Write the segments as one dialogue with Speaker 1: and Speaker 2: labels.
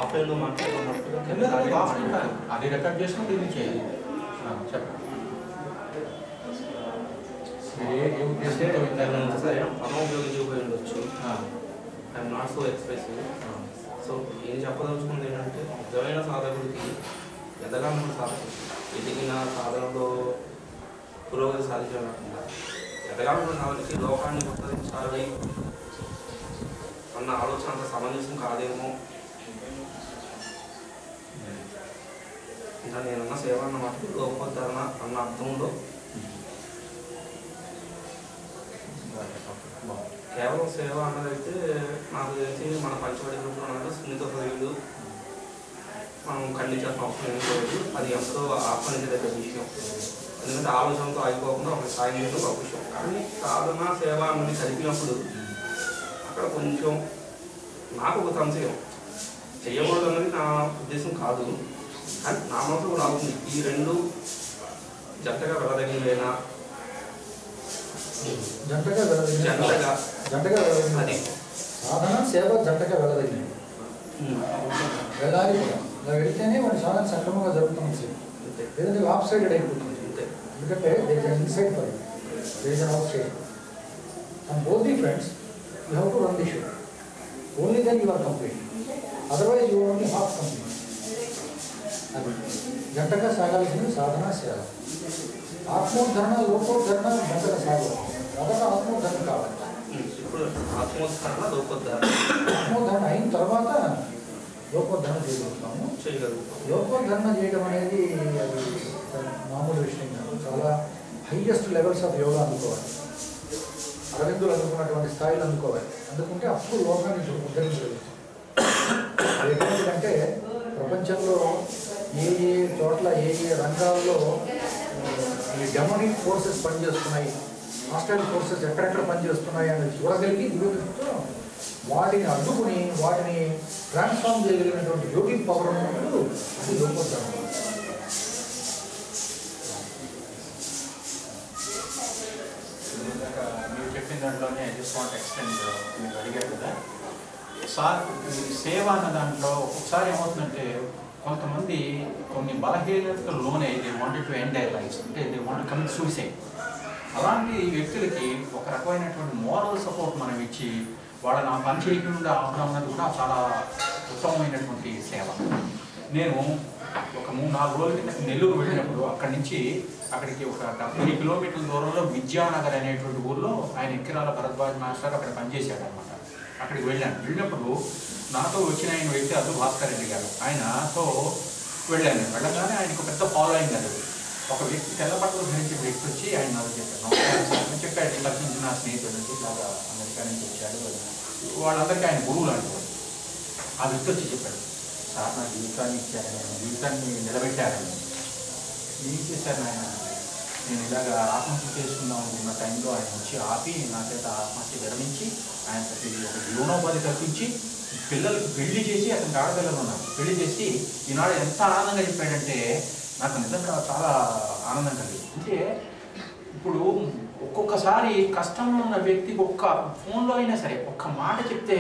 Speaker 1: ఆఫ్లైన్లో మాట్లాడుతున్నప్పుడు
Speaker 2: అది రికార్డ్ చేసుకుని దీన్ని చేయాలి. చెప్పండి
Speaker 1: పదం ఉపయోగించకపోయి ఉండొచ్చు. I'm not so expressive. So ఏం చెప్పదలుచుకుంది ఏంటంటే నిజమైన సాధకుడికి ఎదగాలన్న సాధకుడు ఎదిగిన సాధనలో పురోగతి సాధించడం కాకుండా ఎదగాలన్న వాళ్ళకి లోకాన్ని గుర్తించాలి అన్న ఆలోచన అంత సమంజసం కాదేమో. ఇంకా నేనన్న సేవ అన్న మాటకి లోకోద్ధరణ అన్న అర్థంలో కేవలం సేవ అన్నదైతే నాకు తెలిసి మన పంచబడి గ్రూప్లో అన్నది సున్నిత హృదయులు మనం ఖండించాల్సిన అవసరం ఏం లేదు. అది ఎంతో ఆహ్వానించదగ్గ విషయం. ఎందుకంటే ఆలోచనతో అయిపోకుండా ఒక సాయం చేయడం ఒక విషయం. కానీ సాధన సేవ అన్నది కలిపినప్పుడు అక్కడ కొంచెం నాకు ఒక సంశయం. చేయకూడదు అన్నది నా ఉద్దేశం కాదు, కానీ నా మనసు కూడా అవుతుంది. ఈ రెండు జంటగా వెళ్ళదగినవేనా?
Speaker 3: జంటగా అది సాధన సేవ జంటగా వెళ్ళదగినవి. వెళ్ళాలి కూడా. ఇలా వెళ్తేనే వాడి సాధన సక్రమంగా జరుగుతుంది. లేదంటే ఆఫ్ సైడెడ్ అయిపోతుంది. ఎందుకంటే inside for off side and both the friends you have to run the show. Only then you are complete. Otherwise you only half complete. అది జంటగా సాగాల్సింది సాధన సేవ. ఆత్మోద్ధరణ లోకోద్ధరణ జంటగా సాగాలి. మొదట ఆత్మోద్ధరణ కావాలి.
Speaker 1: ఇప్పుడు ఆత్మోద్ధరణ
Speaker 3: ఆత్మోద్ధరణ అయిన తర్వాత లోకోద్ధరణ చేయగలుగుతాము. లోకోద్ధరణ చేయడం అనేది అది మామూలు విషయం కాదు. చాలా హైయెస్ట్ లెవెల్స్ ఆఫ్ యోగా అందుకోవాలి. అరవిందులు అందుకున్నటువంటి స్థాయిలు అందుకోవాలి. అందుకుంటే అప్పుడు లోకాన్ని ఉద్ధరించగలుగుతాం. ఎందుకంటే ప్రపంచంలో ఏ ఏ చోట్ల ఏ ఏ రంగాల్లో ఈ డెమోనిక్ ఫోర్సెస్ పనిచేస్తున్నాయి, హాస్టైల్ ఫోర్సెస్ ఎక్కడెక్కడ పనిచేస్తున్నాయి అనేది చూడగలిగి దిగుతో వాటిని అడ్డుకుని వాటిని ట్రాన్స్ఫార్మ్ చేయగలిగినటువంటి యోగిక్ పవర్ ఉన్నప్పుడు అది లోకోద్ధరణ.
Speaker 2: మీరు చెప్పిన దాంట్లోనే జస్ట్ వాంట్ ఎక్స్టెండ్ మీరు అడిగారు కదా సార్, సేవ అన్న దాంట్లో ఒక్కొక్కసారి ఏమవుతుందంటే కొంతమంది కొన్ని బలహీనతలు లోనే they wanted to end their life, అంటే they want to commit suicide. అలాంటి వ్యక్తులకి ఒక రకమైనటువంటి మోరల్ సపోర్ట్ మనం ఇచ్చి వాళ్ళని ఆ పని చేయకుండా ఆపడం అనేది కూడా చాలా ఉత్తమమైనటువంటి సేవ. నేను ఒక 3-4 రోజుల కింద నెల్లూరు వెళ్ళినప్పుడు అక్కడి నుంచి అక్కడికి ఒక 70 కిలోమీటర్ల దూరంలో విద్యానగర్ అనేటువంటి ఊర్లో ఆయన ఎక్కిరాల భరద్వాజ్ మాస్టర్ అక్కడ పనిచేశాడు అనమాట. అక్కడికి వెళ్ళినప్పుడు నాతో వచ్చిన ఆయన వ్యక్తి అదు భాస్కర్ రెడ్డి గారు, ఆయనతో వెళ్ళగానే ఆయనకు పెద్ద ఫాలోయింగ్ అది. ఒక వ్యక్తి తెల్లబట్టలు ధరించిన వ్యక్తి వచ్చి ఆయన నాకు చెప్పాడు లక్షించిన నా స్నేహితుడు ఇలాగా అమెరికా నుంచి వచ్చాడు, వాళ్ళందరికీ ఆయన గురువులు అంటారు. ఆ వ్యక్తి వచ్చి చెప్పాడు, సార్ నా జీవితాన్ని ఇచ్చారని, జీవితాన్ని నిలబెట్టారని. ఏం చేశారు ఆయన? నేను ఇలాగ ఆత్మహత్య చేసుకుందాం అనుకున్న టైంలో ఆయన వచ్చి ఆపి నా చేత ఆత్మహత్య విరమించి ఆయన ప్రతి ఒక జీవనోపాధి కల్పించి పిల్లలకి పెళ్లి చేసి అతనికి ఆడపిల్లలు ఉన్నారు పెళ్లి చేసి ఈనాడు ఎంత ఆనందంగా చెప్పాడంటే నాకు నిజంగా చాలా ఆనందం కలిగింది. అంటే ఇప్పుడు ఒక్కొక్కసారి కష్టంలో ఉన్న వ్యక్తికి ఒక్క ఫోన్లో అయినా సరే ఒక్క మాట చెప్తే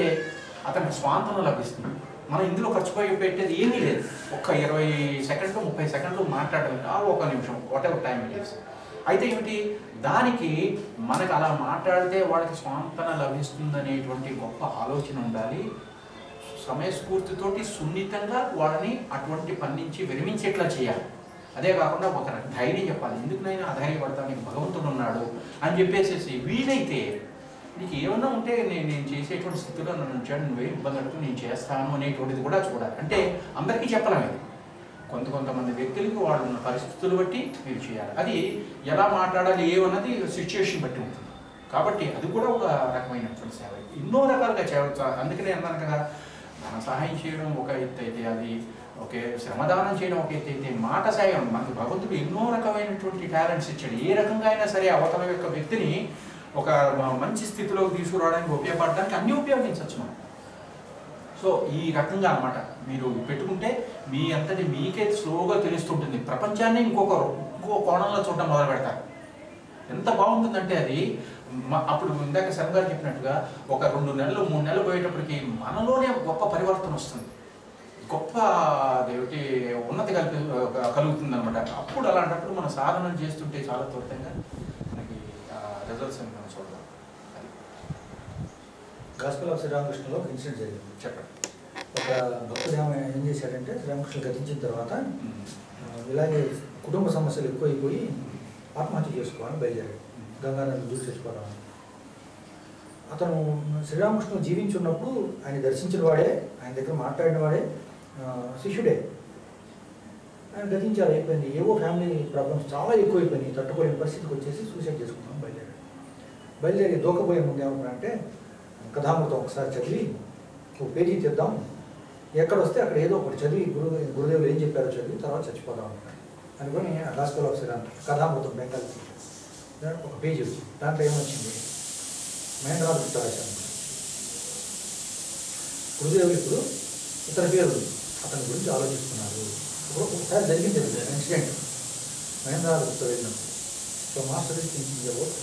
Speaker 2: అతనికి స్వాంతన లభిస్తుంది. మనం ఇందులో ఖర్చు పెట్టేది ఏమీ లేదు. ఒక్క 20 సెకండ్లు 30 సెకండ్లు మాట్లాడడం, ఒక నిమిషం what ever time it is. అయితే ఏమిటి, దానికి మనకు అలా మాట్లాడితే వాళ్ళకి స్వాంతన లభిస్తుందనేటువంటి గొప్ప ఆలోచన ఉండాలి. సమయస్ఫూర్తితోటి సున్నితంగా వాళ్ళని అటువంటి పని నుంచి విరమించేట్లా చేయాలి. అదే కాకుండా ఒక ధైర్యం చెప్పాలి, ఎందుకునైనా అధైర్యపడతానికి భగవంతుడు ఉన్నాడు అని చెప్పేసేసి వీలైతే నీకు ఏమన్నా ఉంటే నేను చేసేటువంటి స్థితిలో నన్ను ఉంచాడు, నువ్వే ఇబ్బంది పడుతూ నేను చేస్తాను అనేటువంటిది కూడా చూడాలి. అంటే అందరికీ చెప్పలేము, కొంతమంది వ్యక్తులకి వాళ్ళు ఉన్న పరిస్థితులు బట్టి మీరు చేయాలి. అది ఎలా మాట్లాడాలి ఏమన్నది సిచ్యువేషన్ బట్టి ఉంటుంది. కాబట్టి అది కూడా ఒక రకమైనటువంటి సేవ. ఎన్నో రకాలుగా చేయవచ్చు. అందుకనే అన్నాను కదా, మన సహాయం చేయడం ఒక ఎత్తు అయితే, అది ఓకే శ్రమదానం చేయడం ఒక ఎత్తు అయితే, మాట సాయం మనకి భగవంతుడు ఎన్నో రకమైనటువంటి టాలెంట్స్ ఇచ్చాడు. ఏ రకంగా అయినా సరే అవతల యొక్క వ్యక్తిని ఒక మంచి స్థితిలోకి తీసుకురావడానికి ఉపయోగపడడానికి అన్నీ ఉపయోగించవచ్చు మనం. సో ఈ రకంగా అన్నమాట మీరు పెట్టుకుంటే మీ అంతటి మీకే స్లోగా తెలుస్తుంటుంది. ప్రపంచాన్ని ఇంకో కోణంలో చూడడం మొదలు పెడతారు. ఎంత బాగుంటుందంటే అది అప్పుడు ఇందాక శర్మ గారు చెప్పినట్టుగా ఒక 2 నెలలు 3 నెలలు పోయేటప్పటికి మనలోనే గొప్ప పరివర్తన వస్తుంది. గొప్ప అదేమిటి ఉన్నతి కలుగుతుంది అనమాట. అప్పుడు అలాంటప్పుడు మనం సాధన చేస్తుంటే చాలా త్వరితంగా మనకి రిజల్ట్స్ అని మనం చూడదాం. అది
Speaker 3: గాస్పెల్ ఆఫ్ శ్రీరామకృష్ణలో ఒక ఇన్సిడెంట్ జరిగింది.
Speaker 2: చెప్పండి.
Speaker 3: ఒక భక్తుడు ఏం చేశాడంటే శ్రీరామకృష్ణ గతించిన తర్వాత ఇలాగే కుటుంబ సమస్యలు ఎక్కువైపోయి ఆత్మహత్య చేసుకోవాలని బయలుదేరాడు. గంగానది దూకి చచ్చిపోవడం. అతను శ్రీరామకృష్ణ జీవించున్నప్పుడు ఆయన దర్శించిన వాడే, ఆయన దగ్గర మాట్లాడిన వాడే, శిష్యుడే. ఆయన గతించారు, అయిపోయింది. ఏవో ఫ్యామిలీ ప్రాబ్లమ్స్ చాలా ఎక్కువైపోయినాయి, తట్టుకోలేని పరిస్థితికి వచ్చేసి సూసైడ్ చేసుకుందాం బయలుదేరి దూకపోయే ముందు ఏమంటారంటే కథామృతం ఒకసారి చదివి ఒక పేజీ తీద్దాం, ఎక్కడ వస్తే అక్కడ ఏదో ఒకటి చదివి గురుదేవులు ఏం చెప్పారో చదివి తర్వాత చచ్చిపోదాం అనుకొని గాస్పెల్ ఆఫ్ శ్రీరామకృష్ణ కథామృతం బెంగాల్ ఒక పేజీ వచ్చింది. దాంట్లో ఏమొచ్చింది, మహేంద్రనాథ్ గుప్తా రాశారు. గురుదేవులు ఇప్పుడు ఇతర పేరు అతని గురించి ఆలోచిస్తున్నారు. ఒకసారి జరిగింది ఇన్సిడెంట్. మహేంద్రనాథ్ గుప్తా వెళ్ళినప్పుడు so master thinking about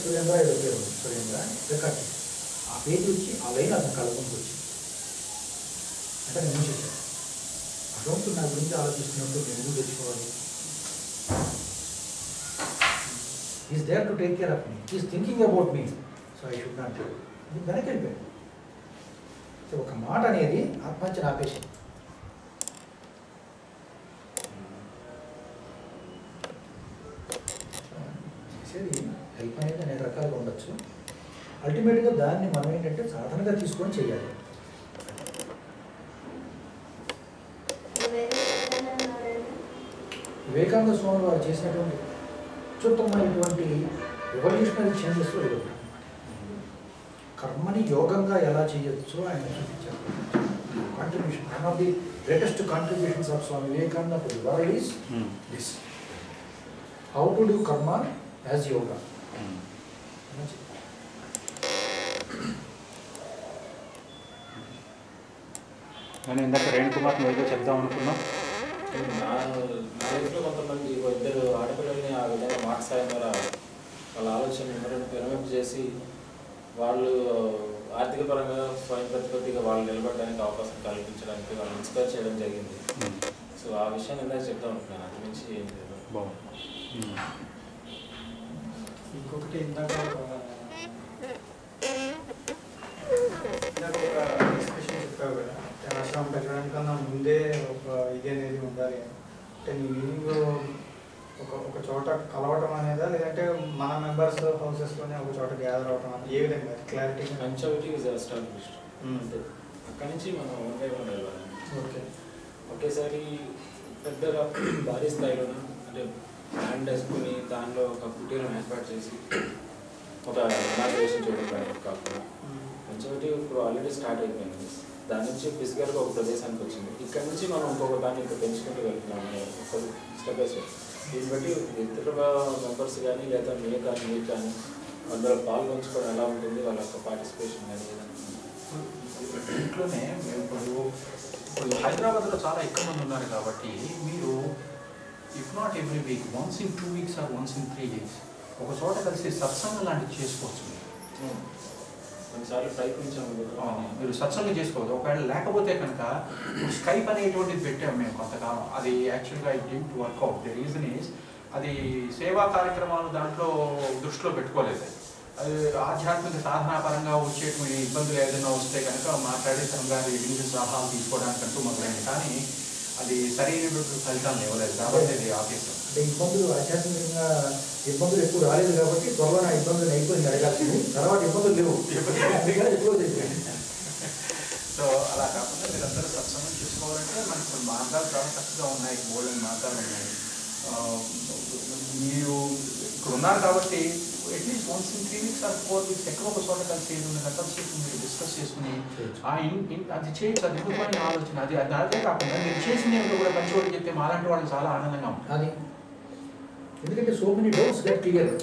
Speaker 3: Surendra ఏదో పేరు ఉంది, సురేంద్ర రికార్డ్ ఆ పేజీ వచ్చి ఆ లైన్ అతని కళ్ళకు వచ్చింది. అంటే నేను చేశాను, అటువంటి నా గురించి ఆలోచిస్తున్నప్పుడు నేను ఎందుకు తెచ్చుకోవాలి? Is there to take care of me, is thinking about me, so I should not do. ఇది వెనక్కి వెళ్ళిపోయాడు. సో ఒక మాట అనేది ఆత్మహత్యను ఆపేసింది. చేసేది హెల్ప్ అనేది అనేక రకాలుగా ఉండొచ్చు. అల్టిమేట్గా దాన్ని మనం ఏంటంటే సాధనగా తీసుకొని చేయాలి. వివేకానంద స్వామి వారు చేసినటువంటి అత్యుత్తమైనటువంటి రెవల్యూషనరీ చేంజెస్ కర్మని యోగంగా ఎలా చేయొచ్చో ఆయన చూపించారు. Contribution, one of the greatest contributions of Swami Vivekananda to the world is this, how to do karma as yoga.
Speaker 2: నేను ఇందాక రేణు కుమార్ ఏదో చెప్దాం అనుకున్నాం.
Speaker 4: నా లైఫ్లో కొంతమంది ఇద్దరు ఆడపిల్లల్ని ఆ విధంగా మాట సాయం ద్వారా వాళ్ళ ఆలోచన విరమింపు చేసి వాళ్ళు ఆర్థిక పరంగా స్వయం ప్రతిపత్తిగా వాళ్ళు నిలబడడానికి అవకాశం కల్పించడానికి వాళ్ళు ఇన్స్పైర్ చేయడం జరిగింది. సో ఆ విషయాన్ని ఇందాక చెప్తా ఉంటున్నాను, అది నుంచి ఏం లేదు.
Speaker 5: ఇంకొకటి ఇందాక ఒక డిస్కషన్ చెప్పావు కదా, ఆశ్రమం పెట్టడానికన్నా ముందే ఒక ఇది అనేది ఉండాలి అంటే నీ మీనింగ్ ఒక చోట కలవటం అనేదా, లేదంటే మన మెంబర్స్ హౌసెస్లోనే ఒక చోట గ్యాదర్ అవటం అనేది ఏ విధంగా క్లారిటీ?
Speaker 4: పంచాలిటీ ఇస్ ఎస్టాబ్లిష్డ్, అక్కడి నుంచి మనం వన్ బై వన్ వెళ్ళాలి.
Speaker 5: ఓకే,
Speaker 4: ఒకేసారి పెద్దగా భారీ స్థాయిలో అంటే ల్యాండ్ వేసుకుని దానిలో ఒక కుటీరం ఏర్పాటు చేసి ఒక ఇనాగ్రేషన్ చేయడం కాకుండా పంచాలిటీ ఇప్పుడు ఆల్రెడీ స్టార్ట్ అయిపోయింది. దాని నుంచి ఫిజికల్గా ఒక ప్రదేశానికి వచ్చింది. ఇక్కడ నుంచి మనం ఇంకొక దాన్ని ఇంకా పెంచుకుంటూ వెళ్తున్నాము స్టెప్ బై స్టెప్. దీన్ని బట్టి ఇతర మెంబర్స్ కానీ లేదా మీరు కానీ అందులో పాల్గొంచుకోవడం ఎలా ఉంటుంది, వాళ్ళ యొక్క పార్టిసిపేషన్ కానీ
Speaker 2: ఇంట్లోనే ఇప్పుడు హైదరాబాద్లో చాలా ఎక్కువ మంది ఉన్నారు కాబట్టి మీరు if not every week, once in 2 weeks or once in 3 days ఒక చోట కలిసి సత్సంగం లాంటివి చేసుకోవచ్చు.
Speaker 4: కొన్నిసార్లు ప్రయత్నించాము,
Speaker 2: మీరు సత్సంగం చేసుకోవచ్చు. ఒకవేళ లేకపోతే కనుక స్కైప్ అనేటువంటిది పెట్టాము మేము కొంతకాలం. అది యాక్చువల్గా it didn't work out. The reason is అది సేవా కార్యక్రమాలు దాంట్లో దృష్టిలో పెట్టుకోలేదు. అది ఆధ్యాత్మిక సాధనాపరంగా వచ్చేటువంటి ఇబ్బందులు ఏదైనా వస్తే కనుక మాట్లాడే తనగా రిలీజియస్ సలహాలు తీసుకోవడానికంటూ మొదలైంది. కానీ అది సరైనటువంటి ఫలితాలను ఇవ్వలేదు కాబట్టి అది ఆపేస్తాం.
Speaker 3: అంటే ఇబ్బందులు ఆధ్యాత్మికంగా ఇబ్బందులు ఎక్కువ రాలేదు కాబట్టి త్వరలో నా ఇబ్బందులు అయిపోయింది అడగాల్సింది, తర్వాత ఇబ్బందులు లేవు ఎక్కువ చెప్పాను.
Speaker 2: సో అలా కాకుండా మీరందరూ సత్సంగం చేసుకోవాలంటే మనకు కొన్ని మార్గాలు చాలా చక్కగా ఉన్నాయి, బోల్డెన్ మార్గాలు ఉన్నాయి. మీరు ఇక్కడ ఉన్నారు కాబట్టి at least once in 3 weeks or 4 weeks ఎక్కడ ఒక చోట కలిసి మీరు డిస్కస్ చేసుకుని అది చేయొచ్చు. అది అద్భుతమైన ఆలోచన. అది అదే కాకుండా మీరు చేసిన కూడా మంచి చెప్తే మాలాంటి వాళ్ళకి చాలా ఆనందంగా ఉంటుంది.
Speaker 3: అది ఎందుకంటే so many doubts get clear,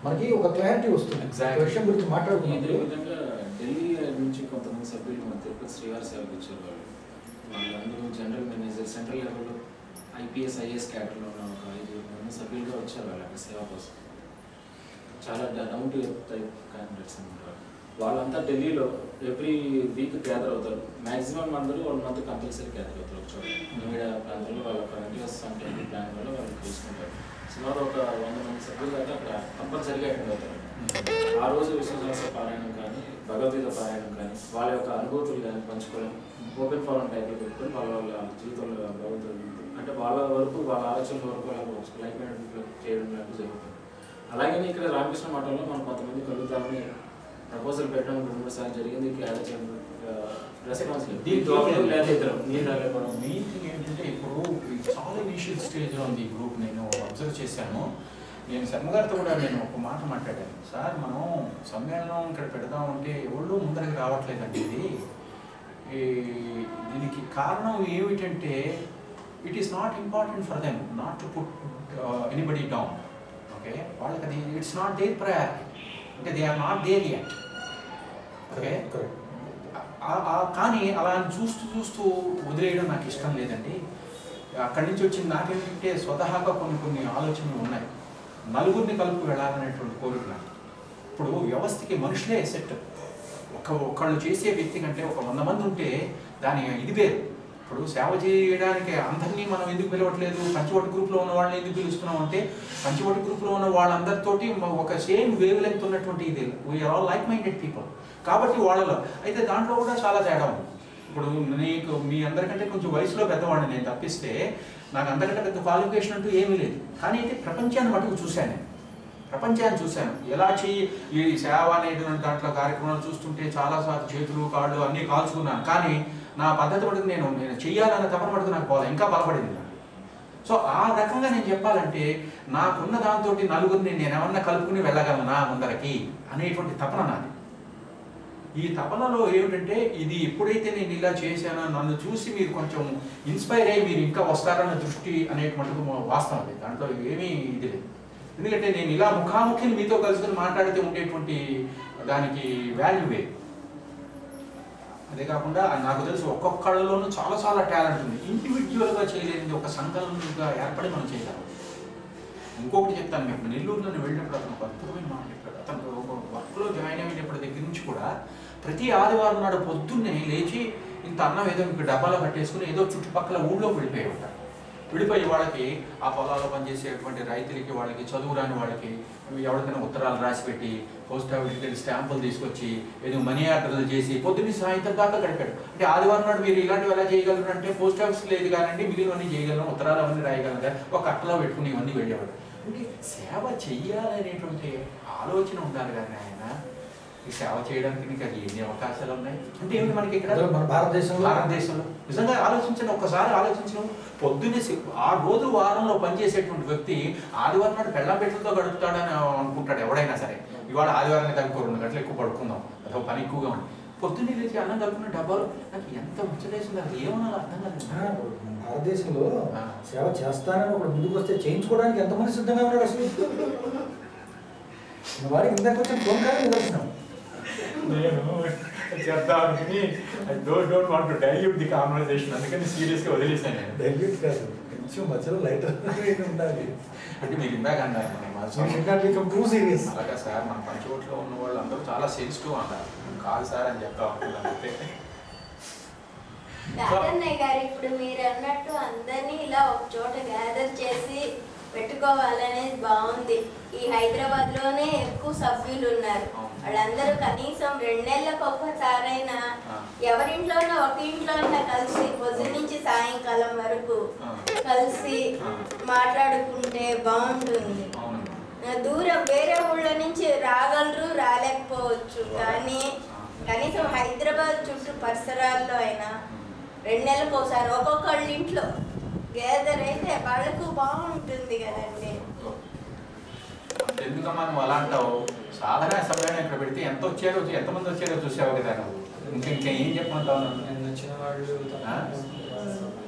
Speaker 3: మనకి ఒక క్లారిటీ వస్తుంది విషయం గురించి మాట్లాడుకున్నప్పుడు.
Speaker 4: విధంగా ఢిల్లీ నుంచి కొంతమంది సభ్యులు మన తిరుపతి శ్రీవారి సేవకు వచ్చారు. వాళ్ళందరూ జనరల్ మేనేజర్, సెంట్రల్ లెవెల్లో IPS IAS క్యాడర్లో ఉన్న ఒక 5 మంది సభ్యులుగా వచ్చారు వాళ్ళకి సేవ కోసం. చాలా down to earth type candidates అన్నమాట. వాళ్ళంతా ఢిల్లీలో ఎవ్రీ వీక్ గ్యాదర్ అవుతారు. మ్యాక్సిమం అందరూ 1 month కంపల్సరీ గ్యాదర్ అవుతారు ఒక చోట. నోయిడా ప్రాంతంలో వాళ్ళ కంటిన్యూస్ టెంపుల్ ప్లాన్ వల్ల వాళ్ళు చూసుకుంటారు. సుమారు ఒక 100 మంది సభ్యులు దాకా అక్కడ కంపల్సరీగా అటెండ్ అవుతారు. ఆ రోజు విశ్వసహస్ర పారాయణం కానీ, భగవద్గీత పారాయణం కానీ, వాళ్ళ యొక్క అనుభూతులు కానీ పంచుకోవడం, ఓపెన్ ఫోరం టైప్లో పెట్టుకొని వాళ్ళ జీవితంలో భగవంతుడు అంటే వాళ్ళ వరకు వాళ్ళ ఆలోచనల వరకు వాళ్ళకు లైఫ్ చేయడం లాంటివి జరుగుతుంది. అలాగే ఇక్కడ రామకృష్ణ మఠంలో మనం కొంతమంది కలుగుతామని ప్రపోజల్ పెట్టడం 2-3 సార్లు జరిగింది. రెస్పాన్స్
Speaker 2: మెయిన్ థింగ్ ఏంటంటే ఇప్పుడు చాలా ఇనిషియల్ స్టేజ్లో ఉంది ఈ గ్రూప్. నేను అబ్జర్వ్ చేశాను. నేను శర్మగారితో కూడా నేను ఒక మాట మాట్లాడాను. సార్ మనం సమ్మేళనం ఇక్కడ పెడదామంటే ఎవరు ముందరికి రావట్లేదండి. దీనికి కారణం ఏమిటంటే it is not important for them not to put anybody down. Okay, వాళ్ళకి అది ఇట్స్ నాట్ దేర్ ప్రయారిటీ, అంటే they are not there yet. Okay, కానీ అలా చూస్తూ చూస్తూ వదిలేయడం నాకు ఇష్టం లేదండి. అక్కడి నుంచి వచ్చింది నాకేంటంటే స్వతహాగా కొన్ని ఆలోచనలు ఉన్నాయి. నలుగురిని కలుపు వెళ్ళాలనేటువంటి కోరిక. ఇప్పుడు వ్యవస్థకి మనుషులే ఎసెట్. ఒకళ్ళు చేసే వ్యక్తి కంటే ఒక 100 మంది ఉంటే దాని ఇది వేరు. ఇప్పుడు సేవ చేయడానికి అందరినీ మనం ఎందుకు పిలవట్లేదు, పంచవటి గ్రూప్లో ఉన్న వాళ్ళని ఎందుకు పిలుస్తున్నాం అంటే పంచవటి గ్రూప్లో ఉన్న వాళ్ళందరితోటి ఒక సేమ్ వేవ్ లెంగ్త్ ఉన్నటువంటి ఇది we are all like minded people. కాబట్టి వాళ్ళలో అయితే దాంట్లో కూడా చాలా తేడా ఉంది. ఇప్పుడు నీకు మీ అందరికంటే కొంచెం వయసులో పెద్దవాడిని నేను తప్పిస్తే నాకు అందరికంటే పెద్ద క్వాలిఫికేషన్ అంటూ ఏమీ లేదు. కానీ అయితే ప్రపంచాన్ని మటుకు చూశాను. ఎలా ఈ సేవ అనేది దాంట్లో కార్యక్రమాలు చూస్తుంటే చాలాసార్లు చేతులు కాళ్ళు అన్నీ కాల్చుకున్నాను. కానీ నా పద్ధతి మటుకు నేను చెయ్యాలన్న తపన మటుకు నాకు పోలే, ఇంకా బలపడింది. సో ఆ రకంగా నేను చెప్పాలంటే నాకున్న దాంతో నలుగురిని నేను ఏమన్నా కలుపుకుని వెళ్ళగలనా ముందరకి అనేటువంటి తపన నాది. ఈ తపనలో ఏమిటంటే ఇది ఎప్పుడైతే నేను ఇలా చేశానో నన్ను చూసి మీరు కొంచెం ఇన్స్పైర్ అయ్యి మీరు ఇంకా వస్తారన్న దృష్టి అనేటువంటిది వాస్తవం. అది దాంట్లో ఏమీ ఇది లేదు. ఎందుకంటే నేను ఇలా ముఖాముఖిని మీతో కలుసుకుని మాట్లాడితే ఉండేటువంటి దానికి వాల్యూ వేరు. అదే కాకుండా నాకు తెలిసి ఒక్కొక్కళ్ళలోనూ చాలా టాలెంట్ ఉంది. ఇండివిజువల్గా చేయలేనిది ఒక సంకలనంగా ఏర్పడి మనం చేయగలం. ఇంకొకటి చెప్తాను మీకు, నెల్లూరులో వెళ్ళినప్పుడు అతను ఒక అద్భుతమైన మాట చెప్పాడు. అతను ఒక వర్క్లో జాయిన్ అయినప్పటి దగ్గర నుంచి కూడా ప్రతి ఆదివారం నాడు పొద్దున్నే లేచి ఇంత అన్నం ఏదో మీకు డబ్బాలో కట్టేసుకుని ఏదో చుట్టుపక్కల ఊళ్ళోకి వెళ్ళిపోయి వాళ్ళకి ఆ పొలాల్లో పనిచేసేటువంటి రైతులకి, వాళ్ళకి చదువురాని వాళ్ళకి ఎవరికైనా ఉత్తరాలు రాసి పెట్టి పోస్ట్ ఆఫీస్కి వెళ్ళి స్టాంపులు తీసుకొచ్చి ఏదో మనీ ఆర్డర్లు చేసి పొద్దున్న సాయంత్రం దాకా గడిపాడు. అంటే ఆదివారం నాడు మీరు ఇలాంటివి ఎలా చేయగలరు అంటే పోస్ట్ ఆఫీస్ లేదు కానండి మిగిలినవన్నీ చేయగలను, ఉత్తరాలు అవన్నీ రాయగలరు, ఒక అట్టలో పెట్టుకుని ఇవన్నీ వెళ్ళేవాడు. అంటే సేవ చెయ్యాలనేటువంటి ఆలోచన ఉండాలి కానీ ఆయన ఈ సేవ చేయడానికి నీకు అది ఎన్ని అవకాశాలు ఉన్నాయి అంటే ఏమిటి మనకి ఇక్కడ
Speaker 3: మన భారతదేశంలో
Speaker 2: నిజంగా ఆలోచించండి. ఒక్కసారి ఆలోచించడం. పొద్దున్నే 6 రోజులు వారంలో పనిచేసేటువంటి వ్యక్తి ఆదివారం నాడు పెళ్ళంపెట్టలతో గడుపుతాడని అనుకుంటాడు ఎవడైనా సరే. ఇవాళ ఆదివారాన్ని తగ్గుకో 2 గంటలు ఎక్కువ పడుకుందాం, అదొక పని ఎక్కువగా ఉంది. పొద్దున్నే లేచి అన్నం కలుపుకున్న డబ్బాలు నాకు ఎంత ముచ్చటేసింది, అది ఏమన్నా అర్థం కాదు.
Speaker 3: భారతదేశంలో సేవ చేస్తానని ఒకడు ముందుకు వస్తే చేయించుకోవడానికి ఎంతమంది సిద్ధంగా ఉన్నాడు అసలు. వాడికి ఇందాక వచ్చిన ఫోన్ కాదు నిదర్శనం.
Speaker 2: నేను చెప్తామని don't want to dilute the conversation, అందుకని సీరియస్గా వదిలేసాను. నేను
Speaker 3: డైల్యూట్ కాదు, కొంచెం మధ్యలో లైటర్ ఉండాలి.
Speaker 2: అంటే మీరు ఇందాక అన్నారు
Speaker 3: టూ సీరియస్.
Speaker 2: అలాగా సార్ మన పంచకోట్లో ఉన్న వాళ్ళు అందరూ చాలా సెన్సిటివ్ అన్నారు. కాదు సార్ అని చెప్తా ఉంటుందంటే
Speaker 6: రాజన్నయ్య గారు ఇప్పుడు మీరు అన్నట్టు అందరినీ ఇలా ఒక చోట గ్యాదర్ చేసి పెట్టుకోవాలనేది బాగుంది. ఈ హైదరాబాద్ లోనే ఎక్కువ సభ్యులు ఉన్నారు. వాళ్ళందరూ కనీసం 2 నెలలకు ఒక్కసారైనా ఎవరింట్లోనో ఒక ఇంట్లోనే కలిసి పొద్దు నుంచి సాయంకాలం వరకు కలిసి మాట్లాడుకుంటే బాగుంటుంది. దూరం వేరే ఊళ్ళ నుంచి రాగలరు, రాలేకపోవచ్చు, కానీ కనీసం హైదరాబాద్ చుట్టూ పరిసరాల్లో అయినా 2 నెలలకు ఒకసారి ఒక్కొక్కళ్ళ ఇంట్లో గ్యాదర్ అయితే వాళ్ళకు బాగుంటుంది కదండి.
Speaker 2: ఎందుకమ్మా నువ్వు అలా అంటావు? సాధారణ సభ్యులను ఇక్కడ పెడితే ఎంతమంది వచ్చారో చూసావు కదా నువ్వు. ఇంకా ఏం చెప్పమంటావు?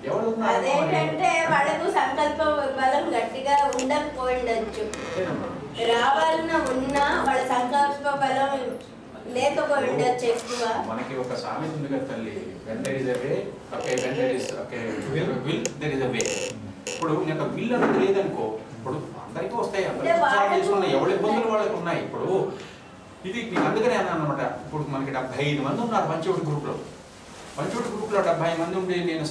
Speaker 2: ఎవరు
Speaker 6: అదేంటంటే వాళ్ళకు సంకల్ప బలం గట్టిగా ఉండకపోయిండొచ్చు. రావాలన్నా ఉన్నా వాళ్ళ సంకల్ప బలం లేకపోయి ఉండొచ్చు ఎక్కువ.
Speaker 2: మనకి ఒక సామెత ఉంది కదా తల్లి, when there is a way, okay, when there is will, there is a way. ఇప్పుడు నీకు విల్ అనేది లేదనుకో, ఇప్పుడు అందరికీ వస్తాయి, ఎవరి ఇబ్బందులు వాళ్ళకి ఉన్నాయి. ఇప్పుడు ఇది మీకు అందుకనే అన్నాను అనమాట. ఇప్పుడు మనకి 75 మంది ఉన్నారు పంచవటి గ్రూప్లో. పంచవటి గ్రూప్లో 70 మంది ఉండి నేను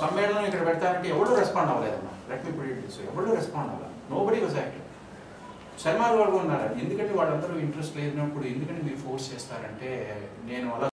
Speaker 2: సమ్మేళనం ఇక్కడ పెడతానంటే ఎవరు రెస్పాండ్ అవ్వలేదమ్మా. Let me put it this way, ఎవరు రెస్పాండ్ అవ్వాలి. Nobody was active. శర్మ వాళ్ళు ఉన్నారు. ఎందుకంటే వాళ్ళందరూ ఇంట్రెస్ట్ లేనప్పుడు ఎందుకంటే మీరు ఫోర్స్ చేస్తారంటే నేను అలా